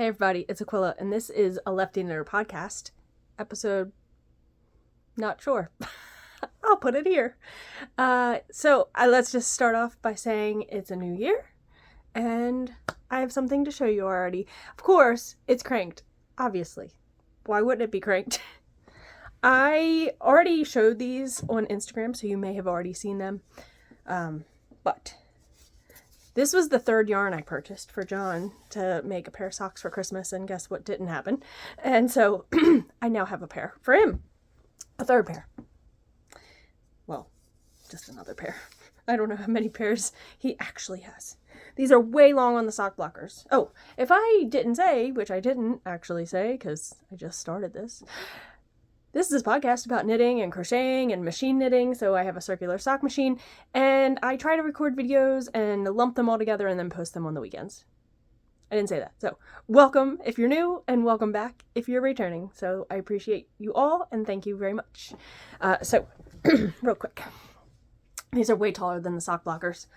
Hey everybody, it's Aquila, and this is a Lefty Knitter podcast. Episode, not sure. I'll put it here. Let's just start off by saying it's a new year, and I have something to show you already. Of course, it's cranked, obviously. Why wouldn't it be cranked? I already showed these on Instagram, so you may have already seen them. But this was the third yarn I purchased for John to make a pair of socks for Christmas, and guess what didn't happen? And so I now have a pair for him. A third pair. Well, just another pair. I don't know how many pairs he actually has. These are way long on the sock blockers. Oh, if I didn't say, which I didn't actually say because I just started this, this is a podcast about knitting and crocheting and machine knitting, so I have a circular sock machine, and I try to record videos and lump them all together and then post them on the weekends. I didn't say that. So, welcome if you're new, and welcome back if you're returning. So, I appreciate you all, and thank you very much. Real quick. These are way taller than the sock blockers.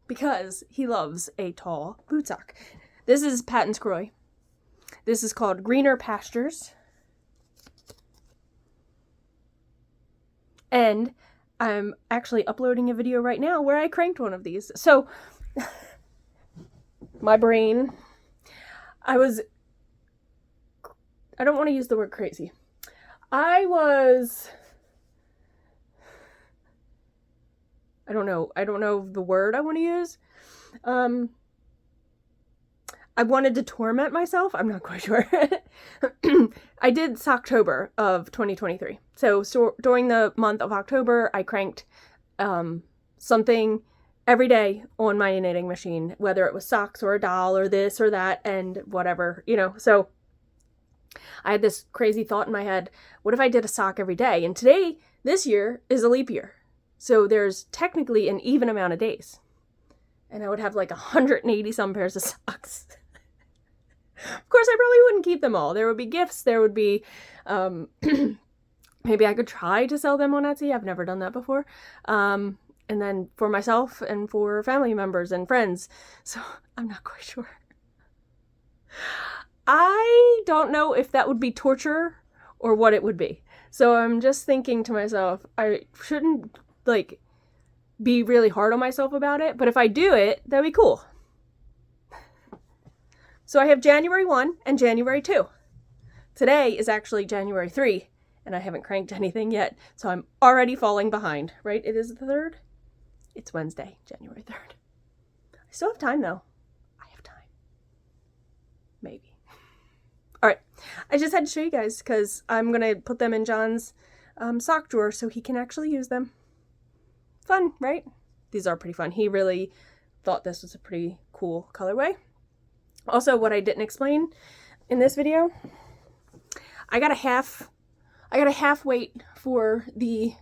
Because he loves a tall boot sock. This is Patent Scroy. This is called Greener Pastures. And I'm actually uploading a video right now where I cranked one of these. So, my brain, I don't want to use the word crazy. I don't know the word I want to use. I wanted to torment myself. I'm not quite sure. I did Socktober of 2023. So during the month of October, I cranked something every day on my knitting machine, whether it was socks or a doll or this or that and whatever, So I had this crazy thought in my head. What if I did a sock every day? And today, this year, is a leap year. So there's technically an even amount of days. And I would have like 180 some pairs of socks. Of course, I probably wouldn't keep them all. There would be gifts. There would be, maybe I could try to sell them on Etsy. I've never done that before. And then for myself and for family members and friends. So I'm not quite sure. I don't know if that would be torture or what it would be. So I'm just thinking to myself, I shouldn't be really hard on myself about it. But if I do it, that'd be cool. So I have January 1 and January 2. Today is actually January 3, and I haven't cranked anything yet, so I'm already falling behind, right? It is the 3rd? It's Wednesday, January 3rd. I still have time, though. I have time. Maybe. All right. I just had to show you guys, because I'm going to put them in John's sock drawer so he can actually use them. Fun, right? These are pretty fun. He really thought this was a pretty cool colorway. Also, what I didn't explain in this video, I got a half weight for the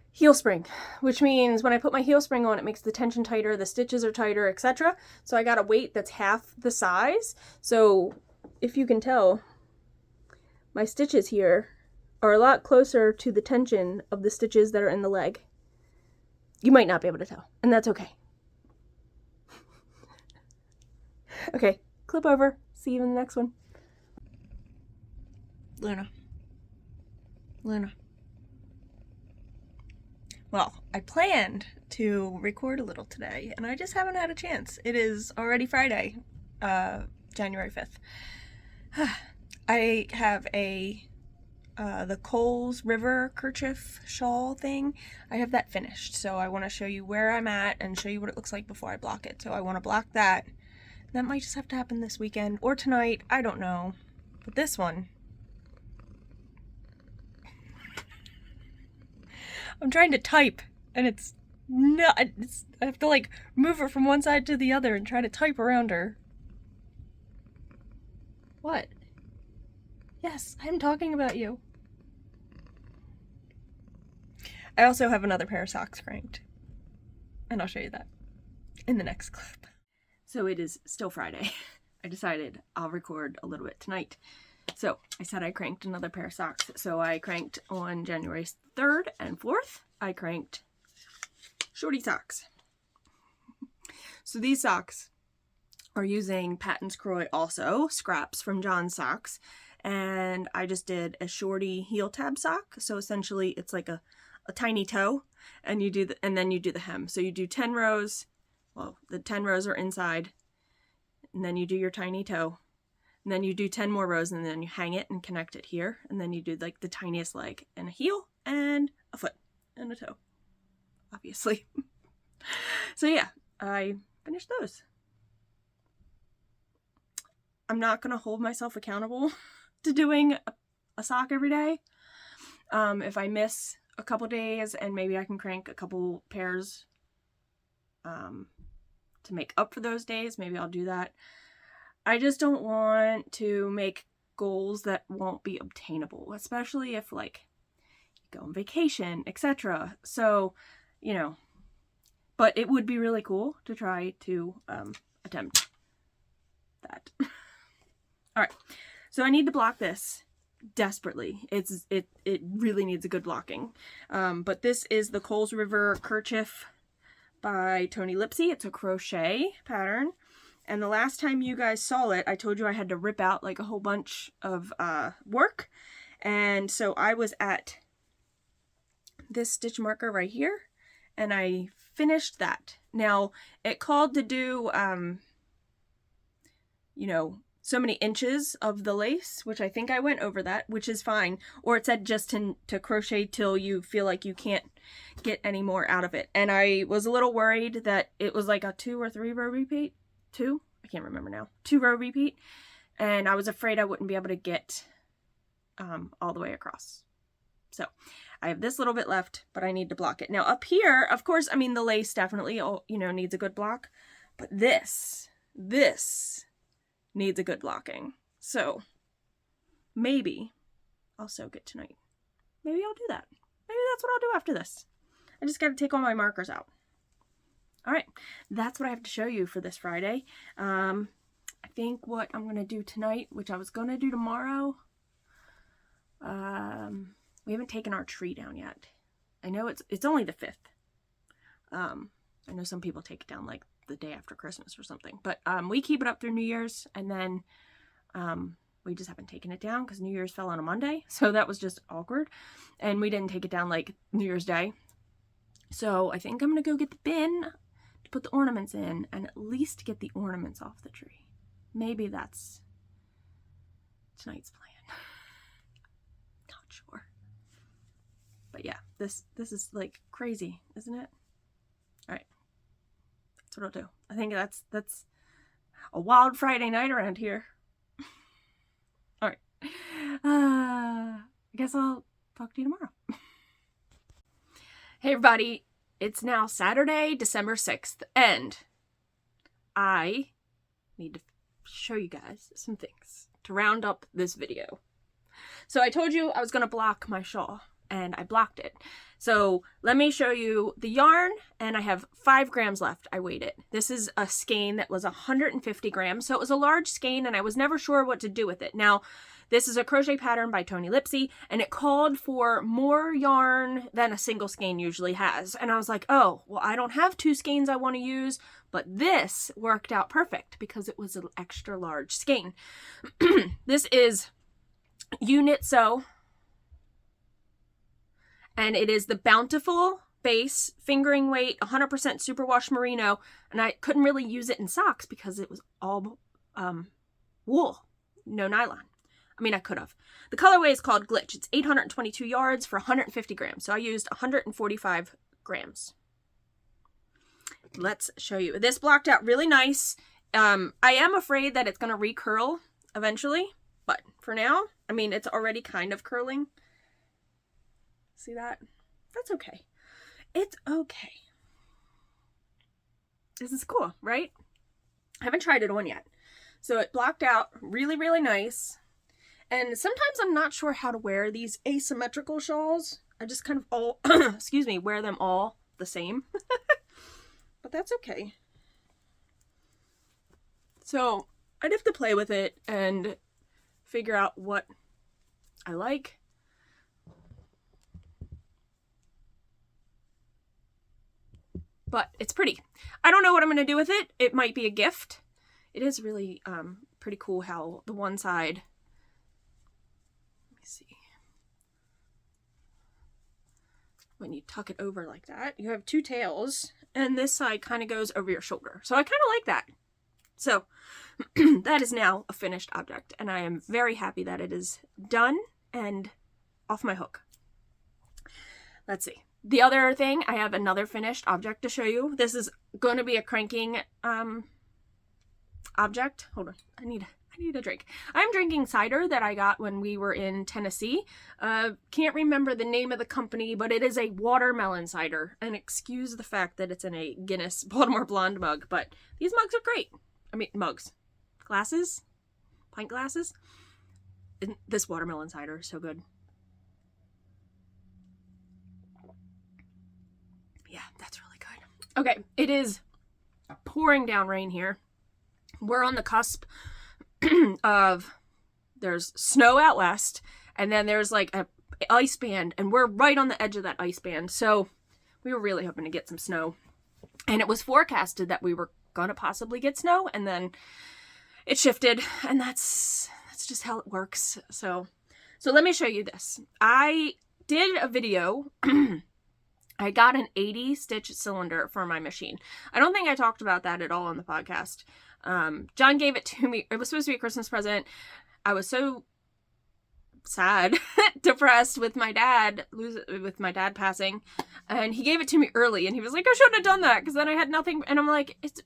heel spring, which means when I put my heel spring on, it makes the tension tighter, the stitches are tighter, etc. So I got a weight that's half the size. So if you can tell, my stitches here are a lot closer to the tension of the stitches that are in the leg. You might not be able to tell, and that's okay. Okay, clip over. See you in the next one. Luna. Well, I planned to record a little today, and I just haven't had a chance. It is already Friday, January 5th. I have the Coles River Kerchief shawl thing. I have that finished, so I want to show you where I'm at and show you what it looks like before I block it. So I want to block that. That might just have to happen this weekend or tonight. I don't know. But this one, I'm trying to type and it's not. I have to move her from one side to the other and try to type around her. What? Yes, I'm talking about you. I also have another pair of socks cranked. And I'll show you that in the next clip. So it is still Friday. I decided I'll record a little bit tonight. So I said I cranked another pair of socks. So I cranked on January 3rd and 4th. I cranked shorty socks. So these socks are using Patton's Croy also, scraps from John's socks. And I just did a shorty heel tab sock. So essentially it's like a tiny toe, and you do and then you do the hem. So you do 10 rows. Well, the 10 rows are inside, and then you do your tiny toe, and then you do 10 more rows, and then you hang it and connect it here, and then you do like the tiniest leg and a heel and a foot and a toe, obviously. So yeah, I finished those. I'm not gonna hold myself accountable to doing a sock every day. If I miss a couple days, and maybe I can crank a couple pairs to make up for those days, maybe I'll do that. I just don't want to make goals that won't be obtainable, especially if like you go on vacation, etc. So, you know, but it would be really cool to try to attempt that. All right, so I need to block this desperately. It really needs a good blocking. But this is the Coles River Kerchief by Toni Lipsey. It's a crochet pattern. And the last time you guys saw it, I told you I had to rip out like a whole bunch of work. And so I was at this stitch marker right here, and I finished that. Now, it called to do, you know, so many inches of the lace, which I think I went over that, which is fine. Or it said just to crochet till you feel like you can't get any more out of it. And I was a little worried that it was like a 2 or 3 row repeat. 2? I can't remember now. 2 row repeat. And I was afraid I wouldn't be able to get all the way across. So I have this little bit left, but I need to block it. Now up here, of course, I mean, the lace definitely, you know, needs a good block. But this needs a good blocking. So maybe I'll sew it tonight. Maybe I'll do that. Maybe that's what I'll do after this. I just got to take all my markers out. All right, that's what I have to show you for this Friday. I think what I'm going to do tonight, which I was going to do tomorrow, we haven't taken our tree down yet. I know it's only the 5th. I know some people take it down like the day after Christmas or something, but we keep it up through New Year's, and then we just haven't taken it down because New Year's fell on a Monday, so that was just awkward, and we didn't take it down like New Year's Day. So I think I'm gonna go get the bin to put the ornaments in, and at least get the ornaments off the tree. Maybe that's tonight's plan. Not sure, but yeah, this is like crazy, isn't it? All right. That's what I'll do. I think that's a wild Friday night around here. All right. I guess I'll talk to you tomorrow. Hey everybody, it's now Saturday, December 6th, and I need to show you guys some things to round up this video. So I told you I was going to block my shawl, and I blocked it. So let me show you the yarn, and I have 5 grams left. I weighed it. This is a skein that was 150 grams, so it was a large skein, and I was never sure what to do with it. Now, this is a crochet pattern by Toni Lipsey, and it called for more yarn than a single skein usually has. And I was like, oh, well, I don't have 2 skeins I want to use, but this worked out perfect because it was an extra large skein. This is Unit Sew, and it is the Bountiful base, fingering weight, 100% superwash merino, and I couldn't really use it in socks because it was all wool, no nylon. I mean, I could have. The colorway is called Glitch. It's 822 yards for 150 grams. So I used 145 grams. Let's show you. This blocked out really nice. I am afraid that it's going to recurl eventually. But for now, I mean, it's already kind of curling. See that? That's okay. It's okay. This is cool, right? I haven't tried it on yet. So it blocked out really, really nice. And sometimes I'm not sure how to wear these asymmetrical shawls. I just kind of all, excuse me, wear them all the same. But that's okay. So I'd have to play with it and figure out what I like. but it's pretty. I don't know what I'm going to do with it. It might be a gift. It is really pretty cool how the one side, let me see, when you tuck it over like that, you have two tails, and this side kind of goes over your shoulder. So I kind of like that. So that is now a finished object, and I am very happy that it is done and off my hook. Let's see. The other thing, I have another finished object to show you. This is going to be a cranking object. Hold on. I need a drink. I'm drinking cider that I got when we were in Tennessee. Can't remember the name of the company, but it is a watermelon cider. And excuse the fact that it's in a Guinness Baltimore Blonde mug, but these mugs are great. I mean, mugs. Glasses? Pint glasses? And this watermelon cider is so good. Yeah, that's really good. Okay, it is pouring down rain here. We're on the cusp of, there's snow out west, and then there's like a ice band, and we're right on the edge of that ice band. So we were really hoping to get some snow. And it was forecasted that we were going to possibly get snow, and then it shifted, and that's just how it works. So let me show you this. I did a video. I got an 80 stitch cylinder for my machine. I don't think I talked about that at all on the podcast. John gave it to me. It was supposed to be a Christmas present. I was so sad, depressed with my dad passing, and he gave it to me early, and he was like, I shouldn't have done that, because then I had nothing. And I'm like, it's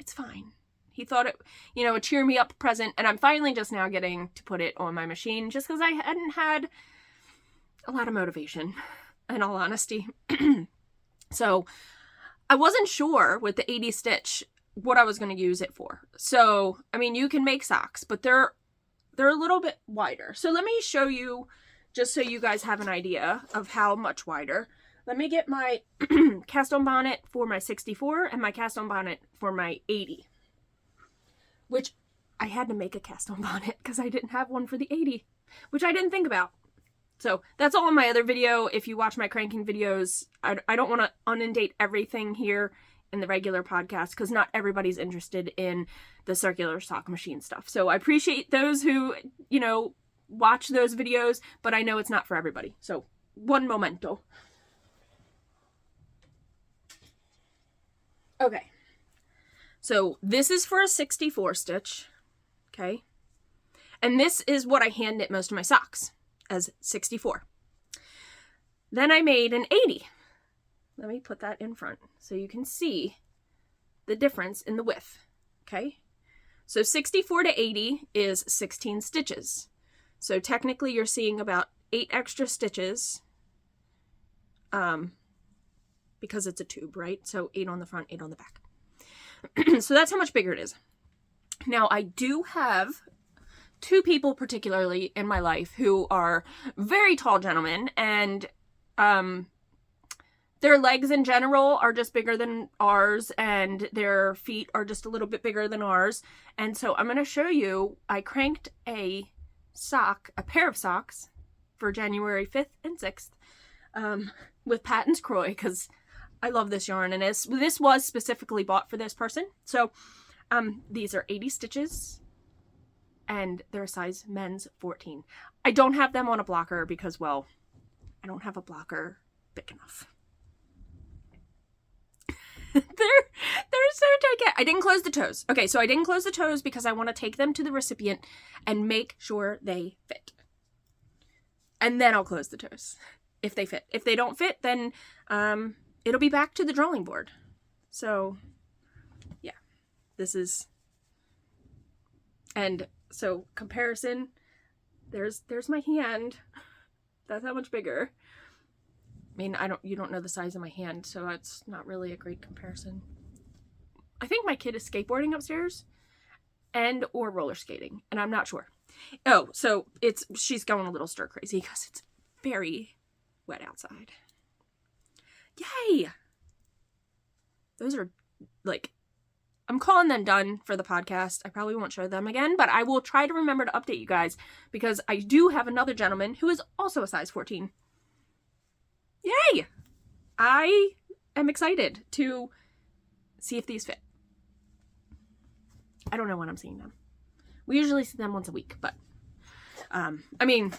fine. He thought it, a cheer me up present, and I'm finally just now getting to put it on my machine, just because I hadn't had a lot of motivation, in all honesty. So I wasn't sure with the 80 stitch what I was going to use it for. So, I mean, you can make socks, but they're a little bit wider. So let me show you, just so you guys have an idea of how much wider. Let me get my cast on bonnet for my 64 and my cast on bonnet for my 80. Which I had to make a cast on bonnet because I didn't have one for the 80, which I didn't think about. So that's all in my other video. If you watch my cranking videos, I don't want to inundate everything here in the regular podcast because not everybody's interested in the circular sock machine stuff. So I appreciate those who, watch those videos, but I know it's not for everybody. So one momento. Okay. So this is for a 64 stitch. Okay. And this is what I hand knit most of my socks, as 64. Then I made an 80. Let me put that in front so you can see the difference in the width. Okay. So 64 to 80 is 16 stitches. So technically you're seeing about 8 extra stitches because it's a tube, right? So 8 on the front, 8 on the back. So that's how much bigger it is. Now I do have 2 people particularly in my life who are very tall gentlemen, and their legs in general are just bigger than ours, and their feet are just a little bit bigger than ours. And so I'm going to show you, I cranked a pair of socks for January 5th and 6th with Patton's Croy, because I love this yarn, and this was specifically bought for this person. So these are 80 stitches, and they're a size men's 14. I don't have them on a blocker because, well, I don't have a blocker big enough. They're so tight. I didn't close the toes. Okay, so I didn't close the toes because I want to take them to the recipient and make sure they fit. And then I'll close the toes if they fit. If they don't fit, then it'll be back to the drawing board. So, yeah. This is... And so, comparison, there's my hand. That's how much bigger. I mean, you don't know the size of my hand, so it's not really a great comparison. I think my kid is skateboarding upstairs or roller skating, and I'm not sure. Oh, so she's going a little stir crazy because it's very wet outside. Yay! Those are, I'm calling them done for the podcast. I probably won't show them again, but I will try to remember to update you guys because I do have another gentleman who is also a size 14. Yay! I am excited to see if these fit. I don't know when I'm seeing them. We usually see them once a week, but I mean,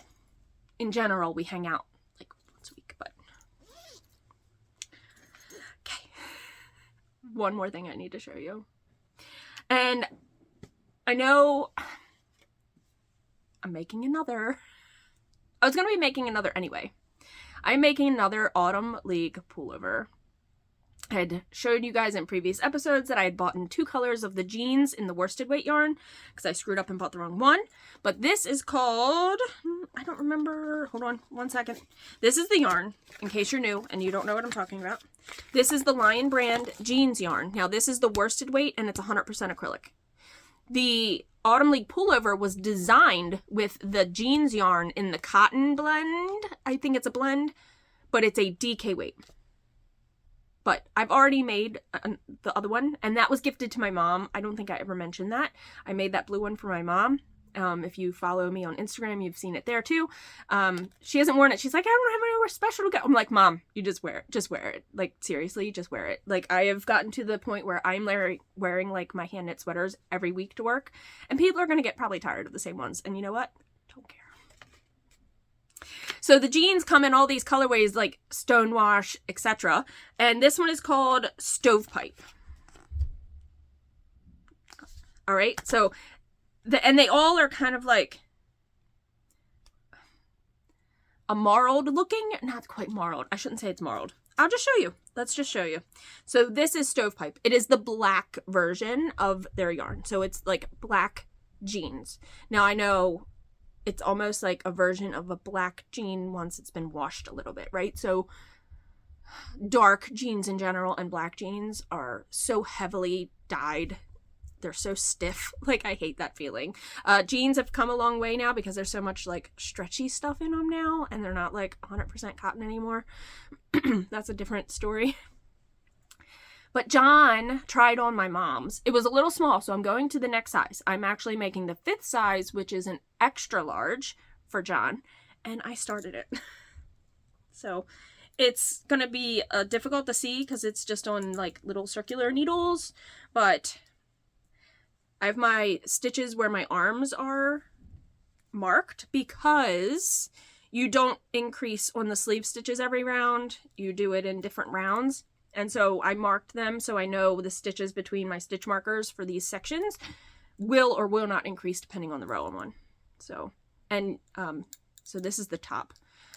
in general, we hang out like once a week, but okay. One more thing I need to show you. And I know I'm making another. I was going to be making another anyway. I'm making another Autumn League pullover. I had showed you guys in previous episodes that I had bought in 2 colors of the jeans in the worsted weight yarn because I screwed up and bought the wrong one. But this is called, I don't remember, hold on one second. This is the yarn, in case you're new and you don't know what I'm talking about. This is the Lion brand jeans yarn. Now this is the worsted weight and it's 100% acrylic. The Autumn League pullover was designed with the jeans yarn in the cotton blend. I think it's a blend, but it's a DK weight. But I've already made the other one, and that was gifted to my mom. I don't think I ever mentioned that. I made that blue one for my mom. If you follow me on Instagram, you've seen it there too. She hasn't worn it. She's like, I don't have anywhere special to go. I'm like, Mom, you just wear it. Just wear it. Like, seriously, just wear it. Like, I have gotten to the point where I'm wearing like my hand knit sweaters every week to work, and people are going to get probably tired of the same ones. And you know what? Don't care. So the jeans come in all these colorways like Stonewash, etc. And this one is called Stovepipe. All right. So, and they all are kind of like a marled looking, not quite marled. I shouldn't say it's marled. I'll just show you. Let's just show you. So this is Stovepipe. It is the black version of their yarn. So it's like black jeans. Now I know it's almost like a version of a black jean once it's been washed a little bit, right? So dark jeans in general and black jeans are so heavily dyed. They're so stiff. Like, I hate that feeling. Jeans have come a long way now because there's so much like stretchy stuff in them now, and they're not like 100% cotton anymore. That's a different story. But John tried on my mom's. It was a little small, so I'm going to the next size. I'm actually making the 5th size, which is an extra large for John, and I started it. So it's going to be difficult to see because it's just on like little circular needles, but I have my stitches where my arms are marked because you don't increase on the sleeve stitches every round. You do it in different rounds. And so I marked them so I know the stitches between my stitch markers for these sections will or will not increase depending on the row I'm on. So, and so this is the top.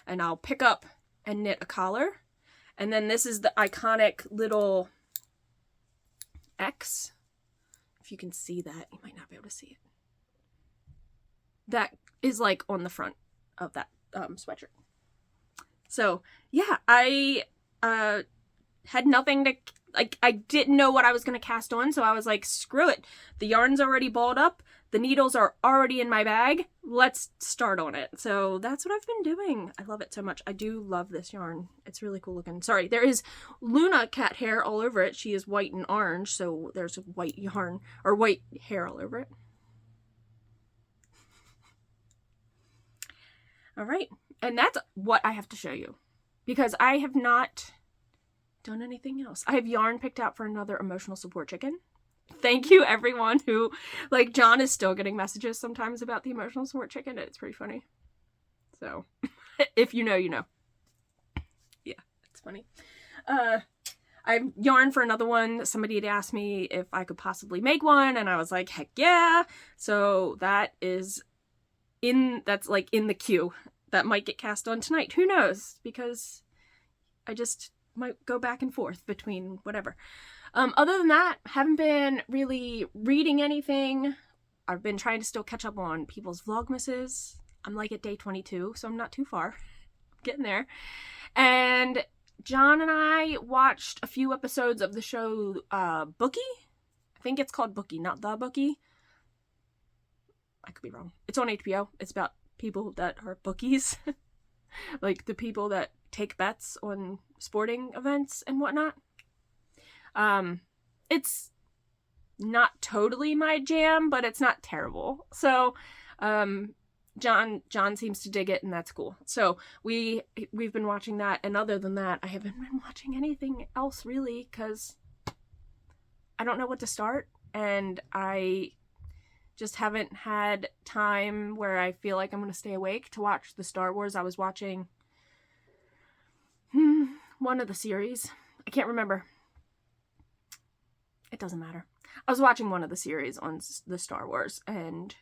And I'll pick up and knit a collar. And then this is the iconic little X. If you can see that, you might not be able to see it. That is like on the front of that sweatshirt. So yeah, I had nothing to, like, I didn't know what I was going to cast on, so I was like, screw it. The yarn's already balled up. The needles are already in my bag. Let's start on it. So that's what I've been doing. I love it so much. I do love this yarn. It's really cool looking. Sorry, there is Luna cat hair all over it. She is white and orange, so there's white yarn, or white hair all over it. All right, and that's what I have to show you, because I have not done anything else. I have yarn picked out for another emotional support chicken. Thank you everyone who, like, John is still getting messages sometimes about the emotional support chicken. It's pretty funny. So if you know, you know. Yeah, it's funny. I have yarn for another one. Somebody had asked me if I could possibly make one, and I was like, heck yeah. So that is that's like in the queue. That might get cast on tonight. Who knows? Because I just might go back and forth between whatever. Other than that, haven't been really reading anything. I've been trying to still catch up on people's Vlogmases. I'm like at day 22, so I'm not too far. I'm getting there. And John and I watched a few episodes of the show Bookie. I think it's called Bookie, not The Bookie. I could be wrong. It's on HBO. It's about people that are bookies. Like the people that take bets on sporting events and whatnot. It's not totally my jam, but it's not terrible. So, John seems to dig it, and that's cool. So we've been watching that, and other than that, I haven't been watching anything else really, because I don't know what to start, and I just haven't had time where I feel like I'm going to stay awake to watch the Star Wars. I was watching one of the series. I can't remember. It doesn't matter. I was watching one of the series on the Star Wars, and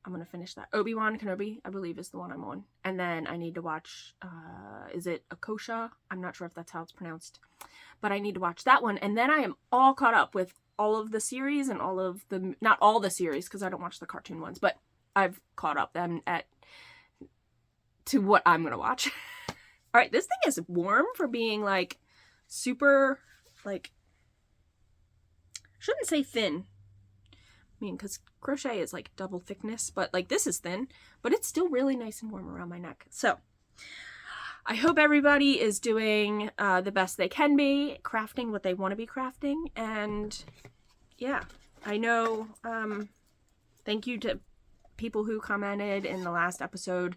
I'm going to finish that. Obi-Wan Kenobi, I believe, is the one I'm on. And then I need to watch, is it Akosha? I'm not sure if that's how it's pronounced. But I need to watch that one. And then I am all caught up with all of the series and all of the, not all the series, because I don't watch the cartoon ones, but I've caught up then to what I'm going to watch. All right, this thing is warm for being, like, super, like, shouldn't say thin. I mean, because crochet is like double thickness, but like this is thin, but it's still really nice and warm around my neck. So I hope everybody is doing the best they can be, crafting what they want to be crafting. And yeah, I know, thank you to people who commented in the last episode.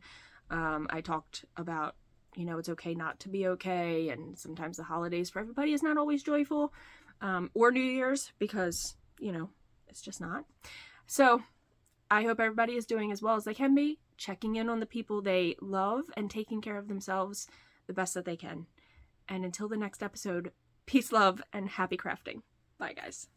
I talked about, you know, it's okay not to be okay, and sometimes the holidays for everybody is not always joyful, or New Year's, because, you know, it's just not. So I hope everybody is doing as well as they can be, checking in on the people they love and taking care of themselves the best that they can. And until the next episode, peace, love, and happy crafting. Bye, guys.